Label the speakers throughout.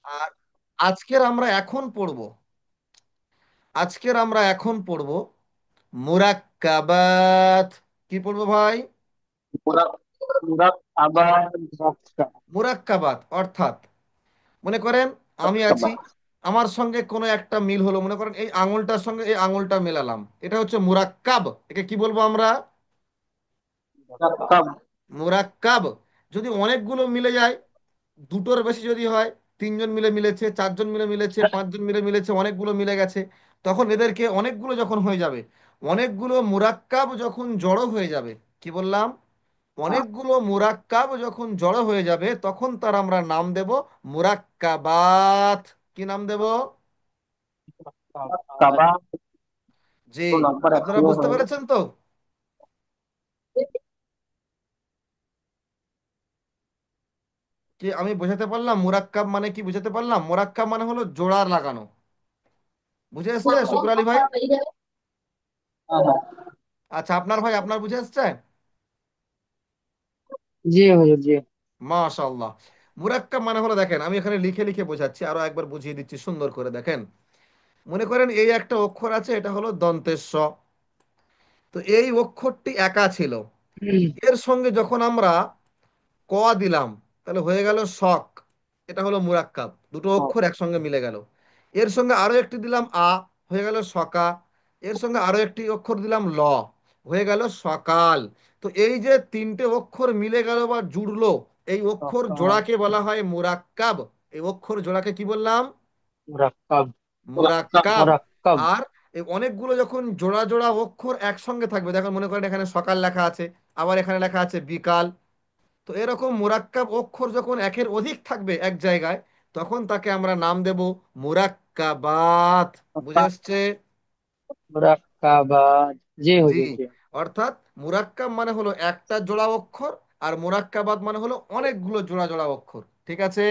Speaker 1: আর আজকের আমরা এখন পড়ব মুরাক্কাবাত। কি পড়বো ভাই?
Speaker 2: মুরাদ মুরাদ আবার মক্কা।
Speaker 1: মুরাক্কাবাত অর্থাৎ মনে করেন আমি আছি, আমার সঙ্গে কোনো একটা মিল হলো, মনে করেন এই আঙুলটার সঙ্গে এই আঙুলটা মেলালাম, এটা হচ্ছে মুরাক্কাব। একে কি বলবো আমরা?
Speaker 2: মুরাক্কাব।
Speaker 1: মুরাক্কাব। যদি অনেকগুলো মিলে যায়, দুটোর বেশি যদি হয়, তিনজন মিলে মিলেছে, চারজন মিলে মিলেছে, পাঁচজন মিলে মিলেছে, অনেকগুলো মিলে গেছে, তখন এদেরকে অনেকগুলো যখন হয়ে যাবে, অনেকগুলো মুরাক্কাব যখন জড়ো হয়ে যাবে, কি বললাম? অনেকগুলো মুরাক্কাব যখন জড়ো হয়ে যাবে তখন তার আমরা নাম দেব মুরাক্কাবাত। কি নাম দেব?
Speaker 2: কাবা।
Speaker 1: জি।
Speaker 2: তো নাম্বার
Speaker 1: আপনারা
Speaker 2: একশো
Speaker 1: বুঝতে
Speaker 2: হয়ে গেছে।
Speaker 1: পেরেছেন তো? কি আমি বোঝাতে পারলাম মুরাক্কাব মানে কি? বুঝাতে পারলাম মুরাক্কাব মানে হলো জোড়া লাগানো। বুঝে এসছে শুক্র আলী ভাই?
Speaker 2: হ্যাঁ, হ্যাঁ।
Speaker 1: আচ্ছা, আপনার ভাই আপনার বুঝে এসছে?
Speaker 2: জি হুজুর, জি।
Speaker 1: মাশাআল্লাহ। মুরাক্কাব মানে হলো, দেখেন আমি এখানে লিখে লিখে বোঝাচ্ছি, আরো একবার বুঝিয়ে দিচ্ছি সুন্দর করে। দেখেন, মনে করেন এই একটা অক্ষর আছে, এটা হলো দন্তের স। তো এই অক্ষরটি একা ছিল, এর সঙ্গে যখন আমরা ক দিলাম, তাহলে হয়ে গেল শক। এটা হলো মুরাক্কাব, দুটো অক্ষর একসঙ্গে মিলে গেল। এর সঙ্গে আরো একটি দিলাম আ, হয়ে গেল সকা। এর সঙ্গে আরো একটি অক্ষর দিলাম ল, হয়ে গেল সকাল। তো এই যে তিনটে অক্ষর মিলে গেল বা জুড়লো, এই অক্ষর জোড়াকে বলা হয় মুরাক্কাব। এই অক্ষর জোড়াকে কি বললাম?
Speaker 2: মুরাক্কাব।
Speaker 1: মুরাক্কাব।
Speaker 2: মুরাক্কাব।
Speaker 1: আর এই অনেকগুলো যখন জোড়া জোড়া অক্ষর একসঙ্গে থাকবে, দেখেন মনে করেন এখানে সকাল লেখা আছে, আবার এখানে লেখা আছে বিকাল। তো এরকম মুরাক্কাব অক্ষর যখন একের অধিক থাকবে এক জায়গায়, তখন তাকে আমরা নাম দেব মুরাক্কাবাত। বুঝে আসছে?
Speaker 2: মুরাক্কাবাদ। জি
Speaker 1: জি।
Speaker 2: হুজুর, জি।
Speaker 1: অর্থাৎ মুরাক্কাব মানে হলো একটা জোড়া অক্ষর, আর মুরাক্কাবাত মানে হলো অনেকগুলো জোড়া জোড়া অক্ষর। ঠিক আছে?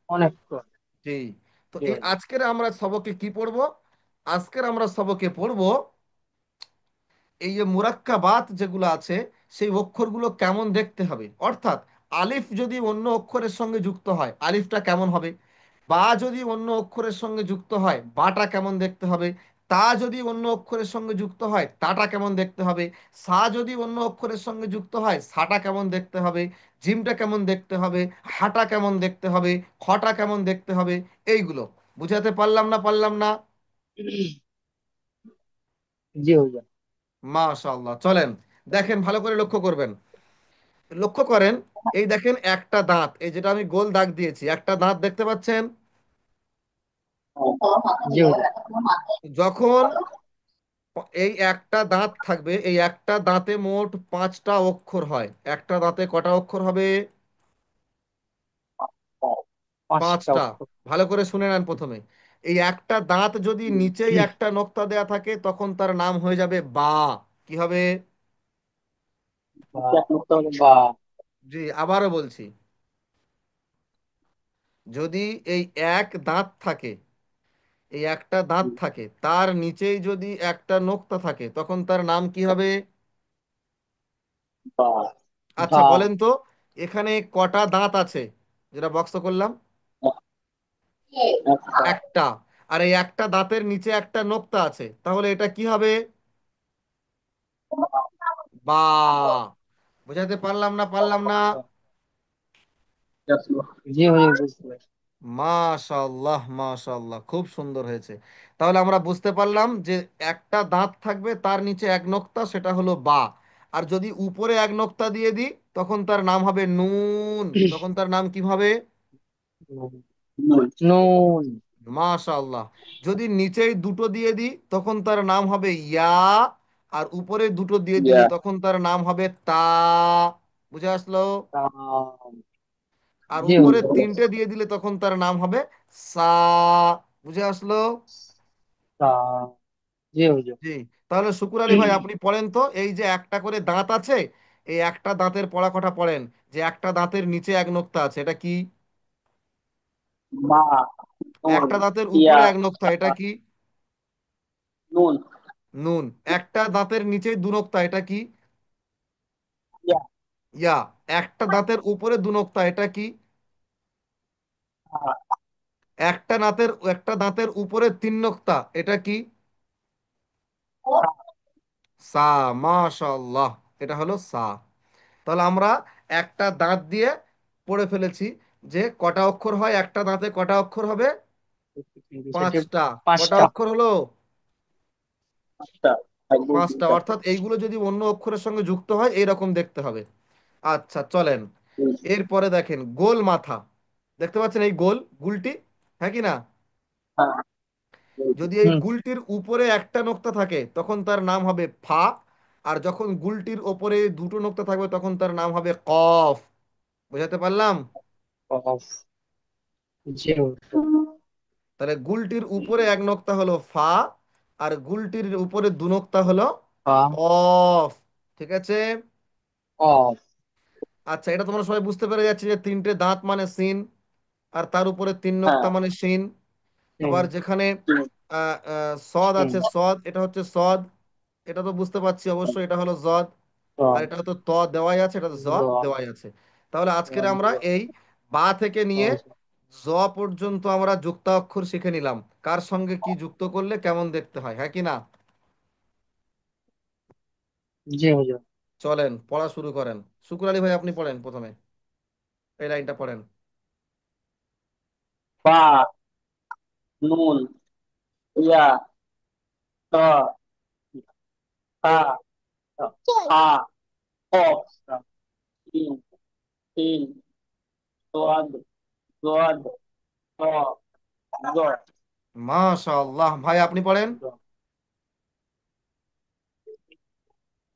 Speaker 2: অনেক তো।
Speaker 1: জি। তো
Speaker 2: জি
Speaker 1: এই
Speaker 2: হুজুর।
Speaker 1: আজকের আমরা সবকে কি পড়বো? আজকের আমরা সবকে পড়বো এই যে মুরাক্কাবাত যেগুলো আছে, সেই অক্ষরগুলো কেমন দেখতে হবে। অর্থাৎ আলিফ যদি অন্য অক্ষরের সঙ্গে যুক্ত হয়, আলিফটা কেমন হবে? বা যদি অন্য অক্ষরের সঙ্গে যুক্ত হয়, বাটা কেমন দেখতে হবে? তা যদি অন্য অক্ষরের সঙ্গে যুক্ত হয়, তাটা কেমন দেখতে হবে? সা যদি অন্য অক্ষরের সঙ্গে যুক্ত হয়, সাটা কেমন দেখতে হবে? জিমটা কেমন দেখতে হবে? হাটা কেমন দেখতে হবে? খটা কেমন দেখতে হবে? এইগুলো বুঝাতে পারলাম না পারলাম না?
Speaker 2: জি হুজুর।
Speaker 1: মাশাআল্লাহ। চলেন দেখেন, ভালো করে লক্ষ্য করবেন। লক্ষ্য করেন, এই দেখেন একটা দাঁত, এই যেটা আমি গোল দাগ দিয়েছি, একটা দাঁত দেখতে পাচ্ছেন?
Speaker 2: জি হুজুর।
Speaker 1: যখন এই একটা দাঁত থাকবে, এই একটা দাঁতে মোট পাঁচটা অক্ষর হয়। একটা দাঁতে কটা অক্ষর হবে?
Speaker 2: পাঁচটা
Speaker 1: পাঁচটা।
Speaker 2: অক্ষর।
Speaker 1: ভালো করে শুনে নেন প্রথমে। এই একটা দাঁত যদি নিচেই একটা নোক্তা দেয়া থাকে, তখন তার নাম হয়ে যাবে বা। কি হবে?
Speaker 2: বা।
Speaker 1: জি, আবারও বলছি, যদি এই এক দাঁত থাকে, এই একটা দাঁত থাকে, তার নিচেই যদি একটা নোক্তা থাকে, তখন তার নাম কি হবে?
Speaker 2: বা।
Speaker 1: আচ্ছা
Speaker 2: বা।
Speaker 1: বলেন তো, এখানে কটা দাঁত আছে যেটা বক্স করলাম?
Speaker 2: একটা।
Speaker 1: একটা। আর এই একটা দাঁতের নিচে একটা নোক্তা আছে, তাহলে এটা কি হবে? বা। বুঝাতে পারলাম না পারলাম না?
Speaker 2: জি হুজুর, বুঝতে পারছি।
Speaker 1: মাশাআল্লাহ মাশাআল্লাহ, খুব সুন্দর হয়েছে। তাহলে আমরা বুঝতে পারলাম যে একটা দাঁত থাকবে, তার নিচে এক নোক্তা, সেটা হলো বা। আর যদি উপরে এক নোক্তা দিয়ে দিই, তখন তার নাম হবে নুন। তখন তার নাম কি হবে?
Speaker 2: নুন।
Speaker 1: মাশাআল্লাহ। যদি নিচেই দুটো দিয়ে দিই, তখন তার নাম হবে ইয়া। আর উপরে দুটো দিয়ে দিলে তখন তার নাম হবে তা। বুঝে আসলো?
Speaker 2: তাম।
Speaker 1: আর
Speaker 2: জি
Speaker 1: উপরে
Speaker 2: হুজুর।
Speaker 1: তিনটে দিয়ে দিলে তখন তার নাম হবে সা। বুঝে আসলো?
Speaker 2: তাম। জি হুজুর।
Speaker 1: জি। তাহলে শুকুর আলী ভাই আপনি পড়েন তো, এই যে একটা করে দাঁত আছে, এই একটা দাঁতের পড়া কটা পড়েন। যে একটা দাঁতের নিচে এক নোক্তা আছে, এটা কি?
Speaker 2: বা। নুন।
Speaker 1: একটা দাঁতের
Speaker 2: ইয়া।
Speaker 1: উপরে এক নোক্তা, এটা কি?
Speaker 2: নুন।
Speaker 1: নুন। একটা দাঁতের নিচে দু নোক্তা, এটা কি?
Speaker 2: ইয়া।
Speaker 1: ইয়া। একটা দাঁতের উপরে দু নোক্তা, এটা কি? একটা দাঁতের উপরে তিন নোক্তা, এটা কি? সা। মাশাআল্লাহ, এটা হলো সা। তাহলে আমরা একটা দাঁত দিয়ে পড়ে ফেলেছি যে কটা অক্ষর হয় একটা দাঁতে, কটা অক্ষর হবে?
Speaker 2: সেটি
Speaker 1: পাঁচটা। কটা
Speaker 2: পাঁচটা।
Speaker 1: অক্ষর হলো?
Speaker 2: পাঁচটা। এক দুই তিন
Speaker 1: পাঁচটা।
Speaker 2: চার
Speaker 1: অর্থাৎ এইগুলো যদি অন্য অক্ষরের সঙ্গে যুক্ত হয় এইরকম দেখতে হবে। আচ্ছা চলেন,
Speaker 2: পাঁচ।
Speaker 1: এরপরে দেখেন গোল মাথা। দেখতে পাচ্ছেন এই গোল গুলটি, হ্যাঁ কি না?
Speaker 2: হ্যাঁ।
Speaker 1: যদি এই
Speaker 2: হুম।
Speaker 1: গুলটির উপরে একটা নোক্তা থাকে তখন তার নাম হবে ফা, আর যখন গুলটির ওপরে দুটো নোক্তা থাকবে তখন তার নাম হবে কফ। বুঝাতে পারলাম?
Speaker 2: অফ। জি হুজুর।
Speaker 1: তাহলে গুলটির উপরে এক নোক্তা হলো ফা, আর গুলটির উপরে দু নোক্তা হলো
Speaker 2: পা।
Speaker 1: কফ। ঠিক আছে।
Speaker 2: অফ।
Speaker 1: আচ্ছা, এটা তোমরা সবাই বুঝতে পেরে যাচ্ছে যে তিনটে দাঁত মানে সিন, আর তার উপরে তিন
Speaker 2: হ্যাঁ।
Speaker 1: নোক্তা মানে শিন।
Speaker 2: হুম।
Speaker 1: আবার যেখানে
Speaker 2: হুম।
Speaker 1: সদ
Speaker 2: হুম।
Speaker 1: আছে, সদ, এটা হচ্ছে সদ। এটা তো বুঝতে পারছি অবশ্যই, এটা হলো জদ। আর
Speaker 2: অফ।
Speaker 1: এটা তো ত দেওয়াই আছে, এটা তো জ
Speaker 2: জ।
Speaker 1: দেওয়াই আছে। তাহলে আজকের আমরা
Speaker 2: জ।
Speaker 1: এই বা থেকে নিয়ে
Speaker 2: জ।
Speaker 1: জ পর্যন্ত আমরা যুক্তাক্ষর শিখে নিলাম, কার সঙ্গে কি যুক্ত করলে কেমন দেখতে হয়, হ্যাঁ কি না?
Speaker 2: জি হুজুর।
Speaker 1: চলেন পড়া শুরু করেন। শুকুর আলী ভাই, আপনি পড়েন প্রথমে, এই লাইনটা পড়েন।
Speaker 2: বা। নুন। ইয়া। ত। তা। হা। অফ। তিন। তিন। সোয়াদ। সোয়াদ। ত। জ।
Speaker 1: মাশাআল্লাহ ভাই, আপনি পড়েন।
Speaker 2: জ।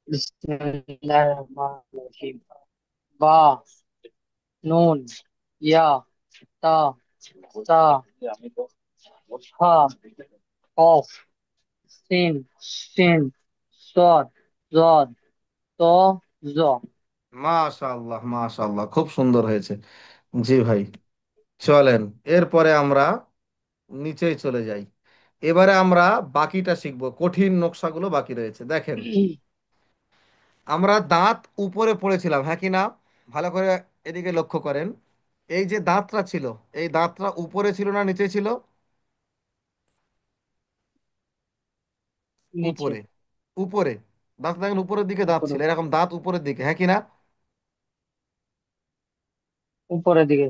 Speaker 2: বিসমিল্লাহির রহমানির রহিম। বা। নুন। ইয়া। তা। সা। হা। অফ। সিন। শিন। সদ। জদ। ত। জ।
Speaker 1: মাশাআল্লাহ মাশাআল্লাহ, খুব সুন্দর হয়েছে। জি ভাই। চলেন এরপরে আমরা নিচেই চলে যাই। এবারে আমরা বাকিটা শিখবো, কঠিন নকশাগুলো বাকি রয়েছে। দেখেন, আমরা দাঁত উপরে পড়েছিলাম, হ্যাঁ কি না? ভালো করে এদিকে লক্ষ্য করেন। এই যে দাঁতটা ছিল, এই দাঁতটা উপরে ছিল না নিচে ছিল?
Speaker 2: নিচে।
Speaker 1: উপরে। উপরে। দাঁত দেখেন, উপরের দিকে দাঁত
Speaker 2: উপরে।
Speaker 1: ছিল, এরকম দাঁত উপরের দিকে, হ্যাঁ কি না?
Speaker 2: উপরের দিকে।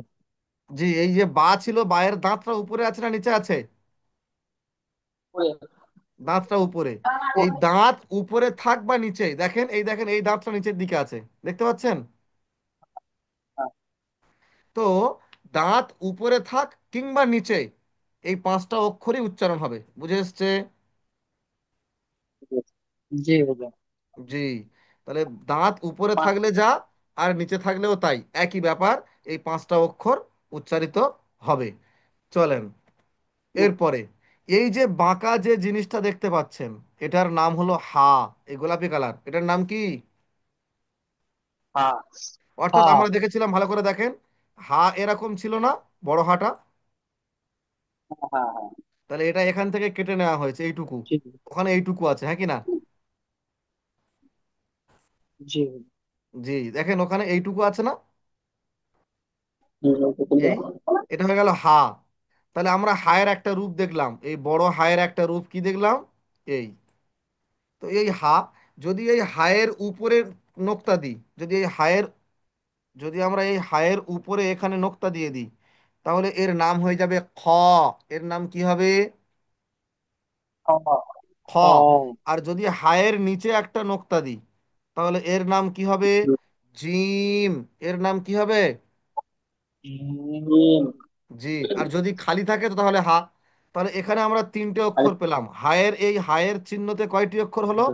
Speaker 1: জি, এই যে বা ছিল, বায়ের দাঁতটা উপরে আছে না নিচে আছে?
Speaker 2: উপরে।
Speaker 1: দাঁতটা উপরে। এই দাঁত উপরে থাক বা নিচে, দেখেন এই দেখেন এই দাঁতটা নিচের দিকে আছে, দেখতে পাচ্ছেন? তো দাঁত উপরে থাক কিংবা নিচে, এই পাঁচটা অক্ষরই উচ্চারণ হবে, বুঝে এসছে?
Speaker 2: জি হুজুর।
Speaker 1: জি। তাহলে দাঁত উপরে থাকলে যা, আর নিচে থাকলেও তাই, একই ব্যাপার। এই পাঁচটা অক্ষর উচ্চারিত হবে। চলেন এরপরে, এই যে বাঁকা যে জিনিসটা দেখতে পাচ্ছেন, এটার নাম হলো হা। এই গোলাপি কালার, এটার নাম কি?
Speaker 2: হা।
Speaker 1: অর্থাৎ
Speaker 2: হা।
Speaker 1: আমরা দেখেছিলাম, ভালো করে দেখেন, হা এরকম ছিল না, বড় হাটা?
Speaker 2: হ্যাঁ হ্যাঁ।
Speaker 1: তাহলে এটা এখান থেকে কেটে নেওয়া হয়েছে এইটুকু,
Speaker 2: জি।
Speaker 1: ওখানে এইটুকু আছে, হ্যাঁ কি না?
Speaker 2: জি।
Speaker 1: জি, দেখেন ওখানে এইটুকু আছে না?
Speaker 2: হুজুর।
Speaker 1: এই, এটা হয়ে গেল হা। তাহলে আমরা হায়ের একটা রূপ দেখলাম, এই বড় হায়ের একটা রূপ কি দেখলাম? এই। তো এই হা, যদি এই হায়ের উপরে নোক্তা দিই, যদি এই হায়ের, যদি আমরা এই হায়ের উপরে এখানে নোক্তা দিয়ে দিই, তাহলে এর নাম হয়ে যাবে খ। এর নাম কি হবে? খ।
Speaker 2: খ।
Speaker 1: আর যদি হায়ের নিচে একটা নোক্তা দিই, তাহলে এর নাম কি হবে? জিম। এর নাম কি হবে?
Speaker 2: মিম।
Speaker 1: জি। আর যদি খালি থাকে তো তাহলে হা। তাহলে এখানে আমরা তিনটে অক্ষর পেলাম, হায়ের এই হায়ের চিহ্নতে কয়টি অক্ষর হলো?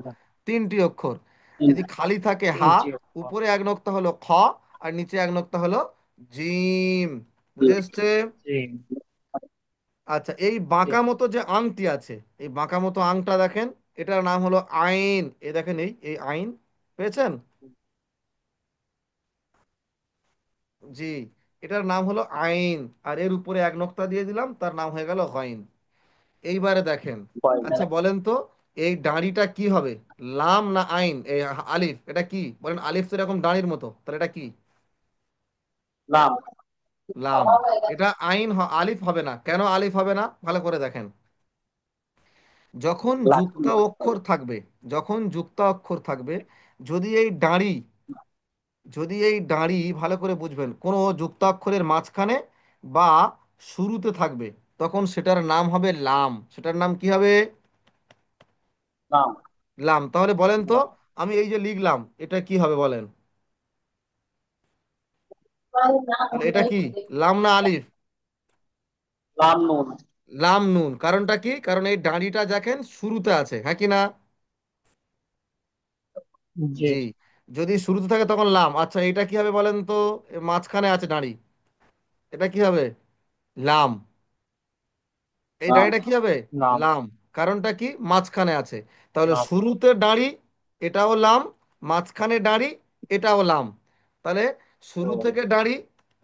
Speaker 1: তিনটি অক্ষর। যদি খালি থাকে হা,
Speaker 2: তিনটি।
Speaker 1: উপরে এক নোক্তা হলো খ, আর নিচে এক নোক্তা হলো জিম। বুঝে এসছে?
Speaker 2: জি।
Speaker 1: আচ্ছা, এই বাঁকা মতো যে আংটি আছে, এই বাঁকা মতো আংটা দেখেন, এটার নাম হলো আইন। এই দেখেন এই এই আইন, পেয়েছেন? জি, এটার নাম হলো আইন। আর এর উপরে এক নোক্তা দিয়ে দিলাম, তার নাম হয়ে গেল গইন। এইবারে দেখেন, আচ্ছা বলেন তো, এই দাঁড়িটা কি হবে? লাম না আইন? এই আলিফ, এটা কি বলেন? আলিফ তো এরকম দাঁড়ির মতো, তাহলে এটা কি?
Speaker 2: লাম।
Speaker 1: লাম। এটা আলিফ হবে না। কেন আলিফ হবে না, ভালো করে দেখেন। যখন যুক্ত
Speaker 2: লাকি।
Speaker 1: অক্ষর থাকবে, যখন যুক্ত অক্ষর থাকবে, যদি এই দাঁড়ি, যদি এই দাঁড়ি ভালো করে বুঝবেন, কোনো যুক্তাক্ষরের মাঝখানে বা শুরুতে থাকবে, তখন সেটার নাম হবে লাম। সেটার নাম কি হবে?
Speaker 2: নাম।
Speaker 1: লাম। তাহলে বলেন তো,
Speaker 2: নাম।
Speaker 1: আমি এই যে লিখলাম, এটা কি হবে বলেন? তাহলে এটা কি, লাম না আলিফ?
Speaker 2: লাম নুন।
Speaker 1: লাম নুন। কারণটা কি? কারণ এই দাঁড়িটা দেখেন শুরুতে আছে, হ্যাঁ কি না?
Speaker 2: জি।
Speaker 1: জি। যদি শুরুতে থাকে তখন লাম। আচ্ছা, এটা কি হবে বলেন তো? মাঝখানে আছে দাঁড়ি, এটা কি হবে? লাম। এই
Speaker 2: নাম।
Speaker 1: দাঁড়িটা কি হবে?
Speaker 2: নাম।
Speaker 1: লাম। কারণটা কি? মাঝখানে আছে। তাহলে
Speaker 2: নাম।
Speaker 1: শুরুতে দাঁড়ি, এটাও লাম। মাঝখানে দাঁড়ি, এটাও লাম। তাহলে শুরু থেকে দাঁড়ি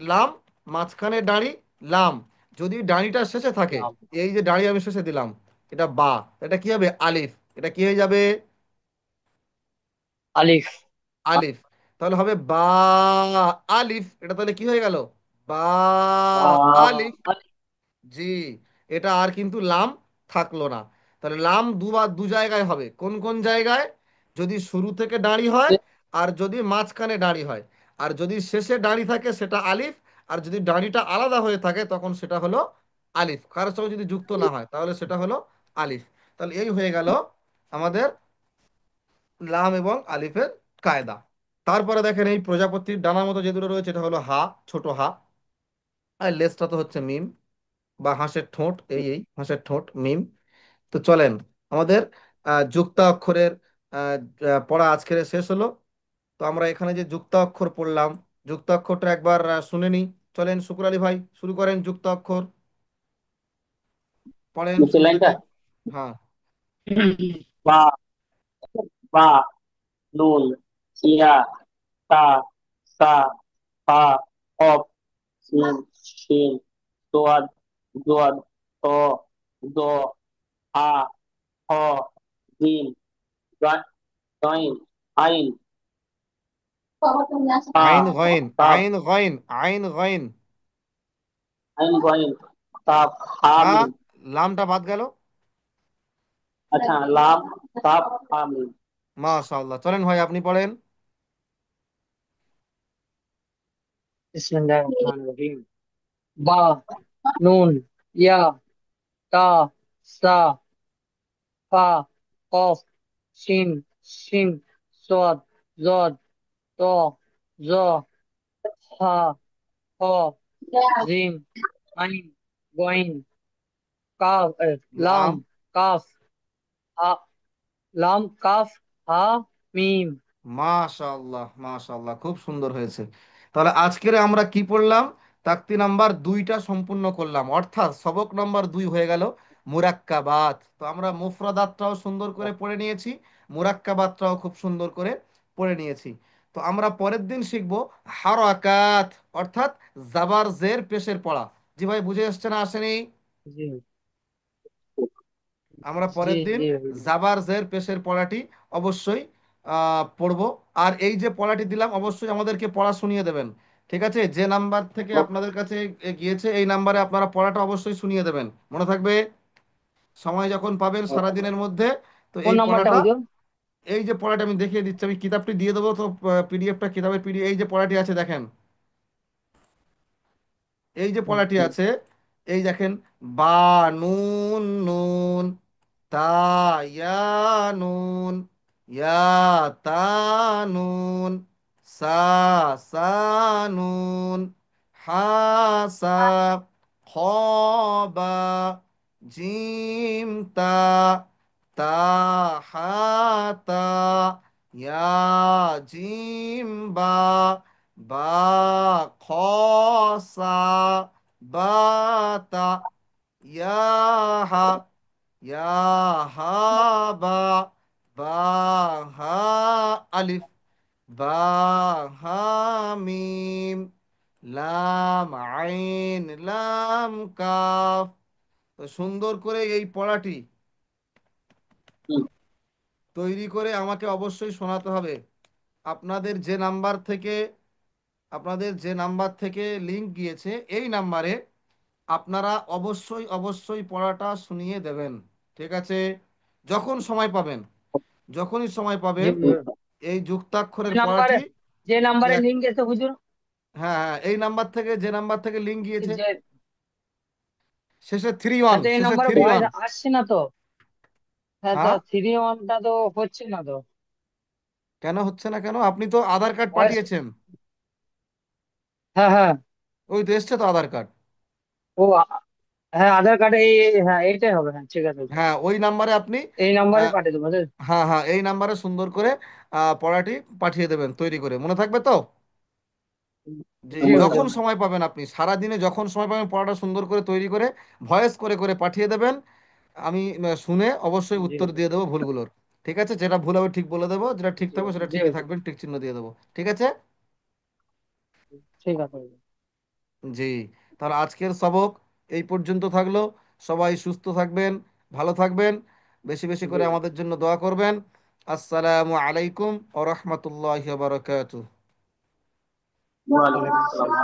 Speaker 1: লাম, মাঝখানে দাঁড়ি লাম। যদি দাঁড়িটা শেষে থাকে,
Speaker 2: নাম।
Speaker 1: এই যে দাঁড়ি আমি শেষে দিলাম, এটা বা, এটা কি হবে? আলিফ। এটা কি হয়ে যাবে?
Speaker 2: আলিফ।
Speaker 1: আলিফ। তাহলে হবে বা আলিফ। এটা তাহলে কি হয়ে গেল? বা আলিফ।
Speaker 2: আলিফ।
Speaker 1: জি। এটা আর কিন্তু লাম থাকলো না। তাহলে লাম দুবার দু জায়গায় হবে। কোন কোন জায়গায়? যদি শুরু থেকে দাঁড়ি হয়, আর যদি মাঝখানে দাঁড়ি হয়। আর যদি শেষে দাঁড়ি থাকে সেটা আলিফ। আর যদি দাঁড়িটা আলাদা হয়ে থাকে তখন সেটা হলো আলিফ। কারোর সঙ্গে যদি যুক্ত না হয় তাহলে সেটা হলো আলিফ। তাহলে এই হয়ে গেল আমাদের লাম এবং আলিফের কায়দা। তারপরে দেখেন এই প্রজাপতির ডানার মতো যে দুটো রয়েছে, এটা হলো হা, ছোট হা। আর লেজটা তো হচ্ছে মিম, বা হাঁসের ঠোঁট, এই হাঁসের ঠোঁট মিম। তো চলেন, আমাদের যুক্ত অক্ষরের আহ, পড়া আজকের শেষ হলো। তো আমরা এখানে যে যুক্ত অক্ষর পড়লাম, যুক্ত অক্ষরটা একবার শুনে নিই। চলেন শুক্র আলী ভাই, শুরু করেন যুক্ত অক্ষর, পড়েন
Speaker 2: নিচের
Speaker 1: শুরু থেকে।
Speaker 2: লাইনটা।
Speaker 1: হ্যাঁ।
Speaker 2: বা। বা। নুন। ইয়া। তা। সা। পা। অপ। সিন। শিন। সোয়াদ। জোয়াদ। ত। দ। আ। হ। জিম। জয়েন। আইন। তা।
Speaker 1: আইন গইন,
Speaker 2: তাপ।
Speaker 1: আইন গইন, আইন গইন।
Speaker 2: আইন গয়েন। তাপ।
Speaker 1: হ্যাঁ,
Speaker 2: হামিম।
Speaker 1: লামটা বাদ গেল।
Speaker 2: আচ্ছা, লাম। তাপ। হামিম।
Speaker 1: মাশাআল্লাহ, চলেন ভাই আপনি পড়েন।
Speaker 2: বিসমিল্লাহির রহমানির রহিম। বা। নুন। ইয়া। তা। সা। ফা। কফ। শিন। শিন। সোয়াদ। জদ। ত। জ। হা। হ। জিম। আইন। গইন। কাফ লাম।
Speaker 1: লাম।
Speaker 2: কাফ। হা। লাম কাফ। হা। মিম।
Speaker 1: মাশাআল্লাহ, মাশাআল্লাহ, খুব সুন্দর হয়েছে। তাহলে আজকের আমরা কি পড়লাম? তাকতি নাম্বার 2টা সম্পূর্ণ করলাম, অর্থাৎ সবক নাম্বার 2 হয়ে গেল মুরাক্কাবাত। তো আমরা মুফরাদাতটাও সুন্দর করে পড়ে নিয়েছি, মুরাক্কাবাতটাও খুব সুন্দর করে পড়ে নিয়েছি। তো আমরা পরের দিন শিখবো হারাকাত, অর্থাৎ জাবার জের পেশের পড়া। জি ভাই, বুঝে এসছে না আসেনি?
Speaker 2: জি।
Speaker 1: আমরা
Speaker 2: জি।
Speaker 1: পরের দিন
Speaker 2: জি।
Speaker 1: জাবার জের পেশের পড়াটি অবশ্যই পড়বো। আর এই যে পড়াটি দিলাম, অবশ্যই আমাদেরকে পড়া শুনিয়ে দেবেন। ঠিক আছে? যে নাম্বার থেকে আপনাদের কাছে গিয়েছে এই নাম্বারে আপনারা পড়াটা অবশ্যই শুনিয়ে দেবেন, মনে থাকবে। সময় যখন পাবেন সারাদিনের মধ্যে, তো
Speaker 2: কোন
Speaker 1: এই
Speaker 2: নাম্বারটা
Speaker 1: পড়াটা,
Speaker 2: হুজুর?
Speaker 1: এই যে পড়াটা আমি দেখিয়ে দিচ্ছি, আমি কিতাবটি দিয়ে দেবো তো, পিডিএফটা, কিতাবের পিডিএফ, এই যে পড়াটি আছে দেখেন, এই যে পড়াটি
Speaker 2: জি।
Speaker 1: আছে, এই দেখেন, বা, নুন নুন, তা, ইয়া, নুন, ইয়া, তা, নুন, সা, সা, নুন, হা, সা, খ, বা, জিম, তা, তা, হা, তা, ইয়া, জিম, বা, বা, খ, সা, বা, তা, ইয়া, হা, ইয়া, হা, বা, বা, হা, আলিফ, বা, হা, মিম, লাম আইন, লাম কাফ। তো সুন্দর করে এই পড়াটি
Speaker 2: হুম।
Speaker 1: তৈরি করে আমাকে অবশ্যই শোনাতে হবে। আপনাদের যে নাম্বার থেকে আপনাদের যে নাম্বার থেকে লিংক গিয়েছে এই নাম্বারে আপনারা অবশ্যই অবশ্যই পড়াটা শুনিয়ে দেবেন। ঠিক আছে? যখন সময় পাবেন, যখনই সময়
Speaker 2: জি
Speaker 1: পাবেন
Speaker 2: হুজুর।
Speaker 1: এই
Speaker 2: যে
Speaker 1: যুক্তাক্ষরের
Speaker 2: নাম্বারে
Speaker 1: পড়াটি
Speaker 2: যে নাম্বারে
Speaker 1: এক,
Speaker 2: লিঙ্ক গেছে হুজুর,
Speaker 1: হ্যাঁ হ্যাঁ, এই নাম্বার থেকে, যে নাম্বার থেকে লিংক গিয়েছে
Speaker 2: যে
Speaker 1: শেষে 3-1,
Speaker 2: হ্যাঁ, তো এই
Speaker 1: শেষে
Speaker 2: নাম্বারে
Speaker 1: থ্রি
Speaker 2: ভয়েস
Speaker 1: ওয়ান
Speaker 2: আসছে না তো। হ্যাঁ, তো
Speaker 1: হ্যাঁ,
Speaker 2: 3-1টা তো হচ্ছে না তো।
Speaker 1: কেন হচ্ছে না কেন? আপনি তো আধার কার্ড
Speaker 2: ভয়েস,
Speaker 1: পাঠিয়েছেন।
Speaker 2: হ্যাঁ হ্যাঁ।
Speaker 1: ওই তো এসছে তো আধার কার্ড।
Speaker 2: ও হ্যাঁ, আধার কার্ডে হ্যাঁ এইটাই হবে, হ্যাঁ ঠিক আছে।
Speaker 1: হ্যাঁ, ওই নাম্বারে আপনি
Speaker 2: এই নাম্বারে
Speaker 1: আহ,
Speaker 2: পাঠিয়ে দেবো হুজুর।
Speaker 1: হ্যাঁ হ্যাঁ, এই নাম্বারে সুন্দর করে পড়াটি পাঠিয়ে দেবেন তৈরি করে, মনে থাকবে তো? যে
Speaker 2: জি
Speaker 1: যখন
Speaker 2: হুজুর।
Speaker 1: সময় পাবেন, আপনি সারা দিনে যখন সময় পাবেন পড়াটা সুন্দর করে তৈরি করে ভয়েস করে করে পাঠিয়ে দেবেন। আমি শুনে অবশ্যই
Speaker 2: জি
Speaker 1: উত্তর দিয়ে দেবো ভুলগুলোর। ঠিক আছে? যেটা ভুল হবে ঠিক বলে দেবো, যেটা ঠিক
Speaker 2: জি
Speaker 1: থাকবে সেটা
Speaker 2: জি
Speaker 1: ঠিকই
Speaker 2: হুজুর।
Speaker 1: থাকবেন, ঠিক চিহ্ন দিয়ে দেবো। ঠিক আছে?
Speaker 2: ঠিক আছে হুজুর।
Speaker 1: জি। তাহলে আজকের সবক এই পর্যন্ত থাকলো। সবাই সুস্থ থাকবেন, ভালো থাকবেন, বেশি বেশি
Speaker 2: জি।
Speaker 1: করে আমাদের জন্য দোয়া করবেন। আসসালামু আলাইকুম ওয়া রাহমাতুল্লাহি ওয়া বারাকাতুহু।
Speaker 2: ওয়ালাইকুম আসসালাম।